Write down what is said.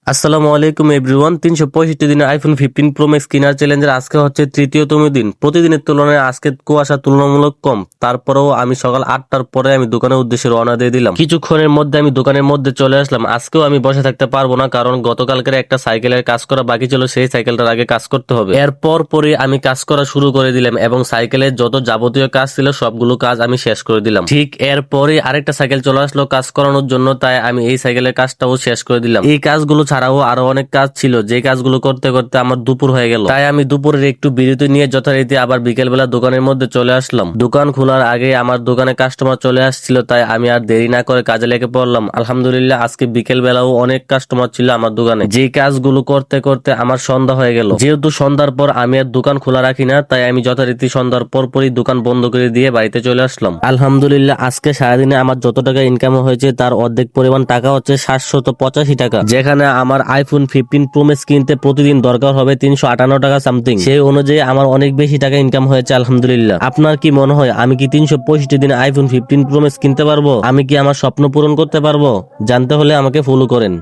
আসসালামু আলাইকুম এভরিওয়ান। 365 দিনের আইফোন 15 প্রো ম্যাক্স কেনার চ্যালেঞ্জের আজকে হচ্ছে তৃতীয়তম দিন। প্রতিদিনের তুলনায় আজকে কুয়াশা তুলনামূলক কম, তারপরেও আমি সকাল 8টার পরে আমি দোকানের উদ্দেশ্যে রওনা দিয়ে দিলাম। কিছুক্ষণের মধ্যে আমি দোকানের মধ্যে চলে আসলাম। আজকেও আমি বসে থাকতে পারবো না, কারণ গতকালকের একটা সাইকেলের কাজ করা বাকি ছিল, সেই সাইকেলটার আগে কাজ করতে হবে। এরপর পরে আমি কাজ করা শুরু করে দিলাম এবং সাইকেলের যত যাবতীয় কাজ ছিল সবগুলো কাজ আমি শেষ করে দিলাম। ঠিক এরপরে আরেকটা সাইকেল চলে আসলো কাজ করানোর জন্য, তাই আমি এই সাইকেলের কাজটাও শেষ করে দিলাম। এই কাজগুলো ছাড়াও আরো অনেক কাজ ছিল, যে কাজগুলো করতে করতে আমার দুপুর হয়ে গেল। তাই আমি দুপুরের একটু বিরতি নিয়ে যথারীতি আবার বিকেল বেলা দোকানের মধ্যে চলে আসলাম। দোকান খোলার আগে আমার দোকানে কাস্টমার চলে আসছিল, তাই আমি আর দেরি না করে কাজে লেগে পড়লাম। আলহামদুলিল্লাহ আজকে বিকেল বেলাও অনেক কাস্টমার ছিল আমার দোকানে। যে কাজগুলো করতে করতে আমার সন্ধ্যা হয়ে গেল। যেহেতু সন্ধ্যার পর আমি আর দোকান খোলা রাখি না, তাই আমি যথারীতি সন্ধ্যার পরপরই দোকান বন্ধ করে দিয়ে বাড়িতে চলে আসলাম। আলহামদুলিল্লাহ আজকে সারাদিনে আমার যত টাকা ইনকাম হয়েছে তার অর্ধেক পরিমাণ টাকা হচ্ছে 785 টাকা, যেখানে আমার আইফোন 15 প্রো ম্যাক্স কিনতে প্রতিদিন দরকার হবে 358 টাকা সামথিং। সেই অনুযায়ী আমার অনেক বেশি টাকা ইনকাম হয়েছে আলহামদুলিল্লাহ। আপনার কি মনে হয় আমি কি 365 দিনে আইফোন 15 প্রো ম্যাক্স কিনতে পারবো? আমি কি আমার স্বপ্ন পূরণ করতে পারবো? জানতে হলে আমাকে ফলো করেন।